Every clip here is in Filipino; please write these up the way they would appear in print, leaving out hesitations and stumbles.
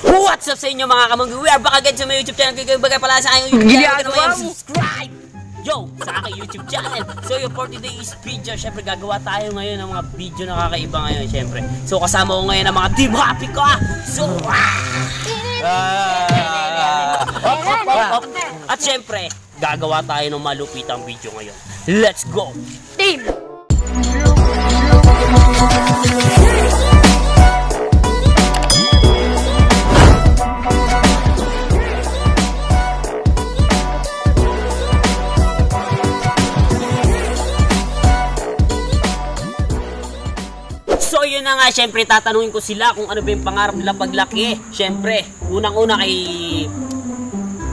What's up sa inyo mga kamanggi? We are back again sa my YouTube channel. Kaya bagay pala sa aking YouTube channel. Subscribe! Yo! Sa aking YouTube channel. So yung for today's video, syempre gagawa tayo ngayon ng mga video na kakaiba ngayon, syempre. So kasama ko ngayon ang mga Team Happy ko. So at syempre, gagawa tayo ng malupitang video ngayon. Let's go! Team! So yun na nga, syempre tatanungin ko sila kung ano ba yung pangarap nila paglaki. Syempre, unang-una kay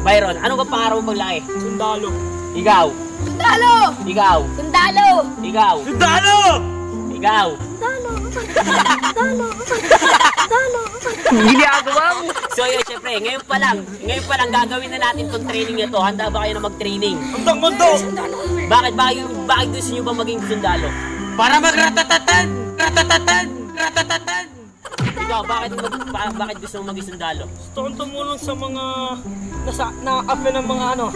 Byron, ano ba pangarap mo paglaki? Sundalo. Ikaw? Sundalo! Ikaw? Sundalo! Ikaw? Sundalo! Ikaw? Sundalo! Sundalo! Sundalo! Ginagawa mo! So yun, syempre, ngayon pa lang gagawin na natin tong training nito. Handa ba kayo na mag-training? Hantang mundo! Bakit gusto nyo ba maging sundalo? Para mag-ratatatan! Ratatatan! Ratatatan! Ikaw, bakit gusto mo maging sundalo? Gusto kong tumulong sa mga na-ape ng mga ano.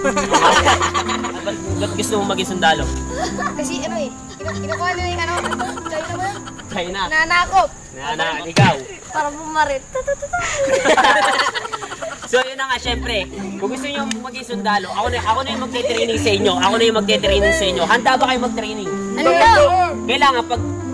Ba't gusto mo maging sundalo? Kasi ano eh, kinukuha nila yung ano, China ba yun? China. Nanakop. Ikaw. Para bumarit. So yun na nga, syempre, kung gusto nyo maging sundalo, ako na yung magte-training sa inyo. Ako na yung magte-training sa inyo. Handa ba kayo mag-training? Ano yun? Kailangan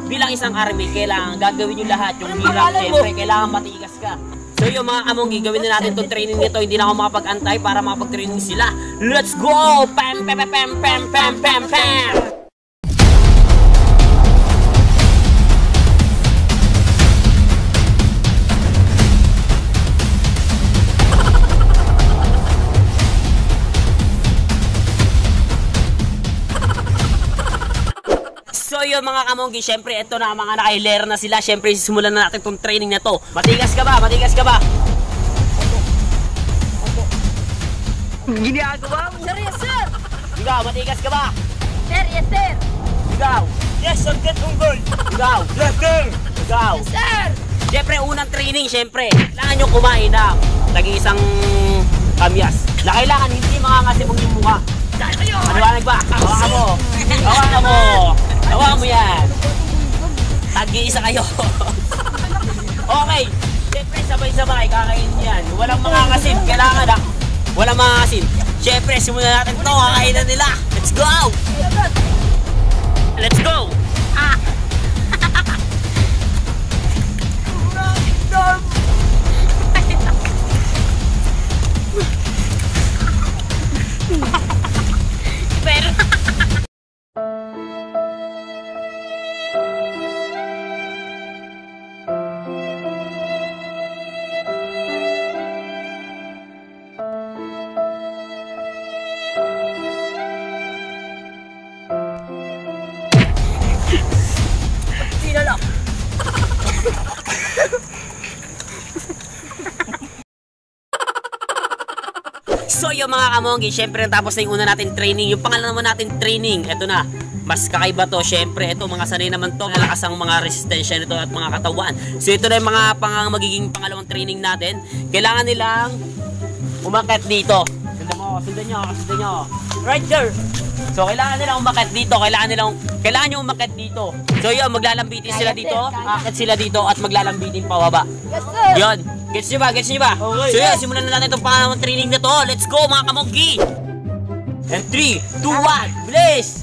bilang isang army, kailangan gagawin nyo lahat. Yung hirap, syempre, kailangan matigas ka. So yung mga kamonggi, gawin na natin itong training nito. Hindi na ako makapag-antay para makapag-training sila. Let's go! Pam, pam, pam, pam, pam, pam, pam! So yun mga kamonggi, syempre ito na mga nakahiler na sila. Syempre simulan na natin itong training na to. Matigas ka ba? Matigas ka ba? Ginagawa mo! Sir, yes sir! Ikaw, matigas ka ba? Sir, yes sir! Ikaw? Yes, sir! Get on goal! Ikaw? Yes, sir! Ikaw? Yes sir! Syempre unang training, syempre kailangan nyo kumain ng tag-isang kamyas na kailangan hindi makakasibong yung mukha. Maliwanag ba? Hawakan mo! Hawakan mo! Hawakan mo yan! Tag-iisa kayo! Okay! Syempre sabay-sabay kakainin yan. Walang makakasim. Kailangan na walang makakasim. Syempre simulan natin ito. Kakainan nila. Let's go! Let's go! Ah! Pero sinalak. So yung mga kamonggi, syempre tapos na yung una natin training. Yung pangalawa naman natin training, eto na. Mas kakaiba to, syempre ito mga sanay naman to. Malakas ang mga resistensya nito at mga katawan. So ito na yung mga magiging pangalawang training natin. Kailangan nilang umakyat dito. Sundan nyo. Right there. So kailangan nilang umakyat dito. Kailangan nyo umakyat dito. So yun, maglalambitin sila dito. Umakyat sila dito at maglalambitin pababa. Yes sir! Yun. Gets nyo ba? Okay. So yun, simulan na natin itong pangalawang training na to. Let's go mga kamonggi! And 3, 2, 1, bilis!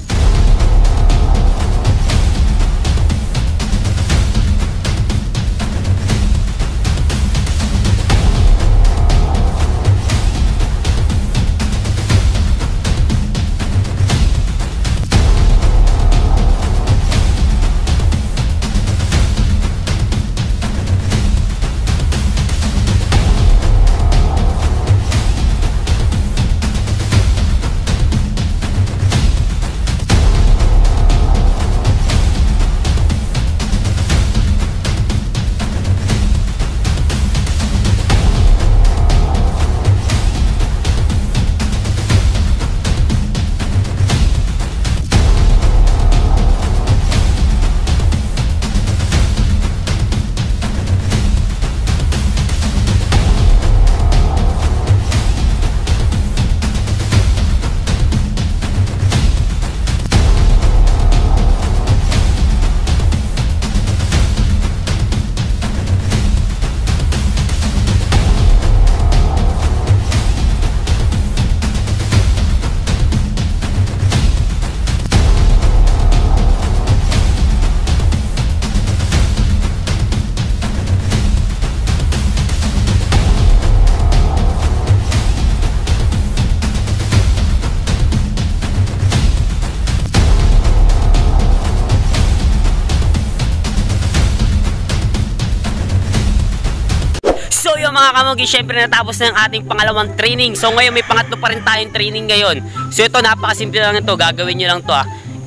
mga kamogi, syempre natapos na yung ating pangalawang training. So ngayon may pangatlo pa rin tayong training ngayon. So ito, napakasimple lang ito. Gagawin nyo lang to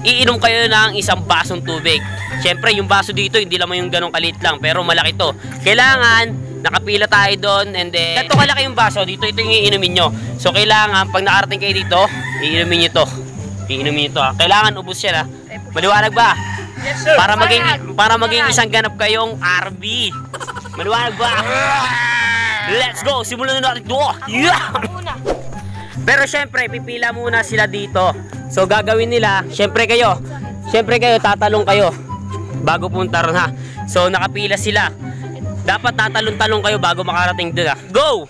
Iinom kayo ng isang basong tubig. Syempre yung baso dito, hindi naman yung ganong kalit lang, pero malaki to. Kailangan, nakapila tayo doon, and then, ganito kalaki yung baso, dito ito yung iinumin nyo. So kailangan, pag nakarating kayo dito, iinumin nyo to. Iinumin nyo to Kailangan ubos yan Maliwanag ba? Yes, sir. Para maging isang ganap kayong RB. Maliwanag ba? Let's go! Simulan na natin ito! Yeah! Pero syempre, pipila muna sila dito. So gagawin nila, syempre kayo tatalong kayo bago punta ron So nakapila sila. Dapat tatalong-talong kayo bago makarating doon Go!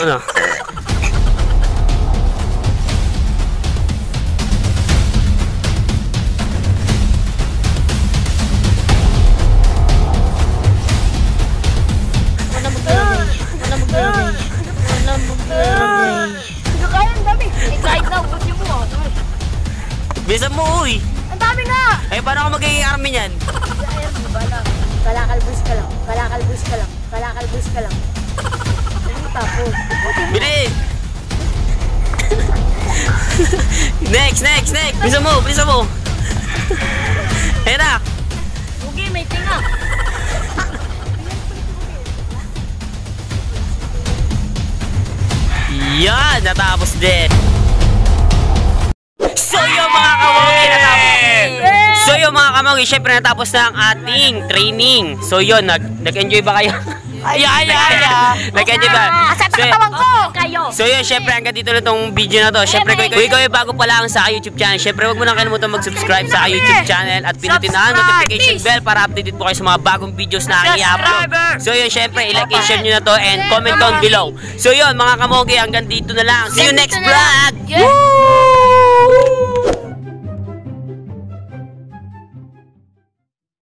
No. Bisa mo, uy! Ang dami nga! Eh, paano ako magiging army niyan? Kalakalbus ka lang. Ano tapos? Bili! Next! Bisa mo! Ayan na! Bugi, may tinga. Yan! Natapos din! So yung mga kamogi, syempre natapos na ang ating training. So yun, nag-enjoy ba kayo? Nag-enjoy ba? Sa katawan ko! Kayo! So yun, syempre hanggang dito na itong video na to. Syempre kung ikaw ay bago pa lang sa YouTube channel, syempre huwag mo nang kalimutan mag-subscribe sa YouTube channel at pinutin na ang notification bell para updated po kayo sa mga bagong videos na aking i-upload. So yun, syempre i-like and share nyo na to and comment down below. So yun mga kamogi, hanggang dito na lang. See you next vlog! Woo!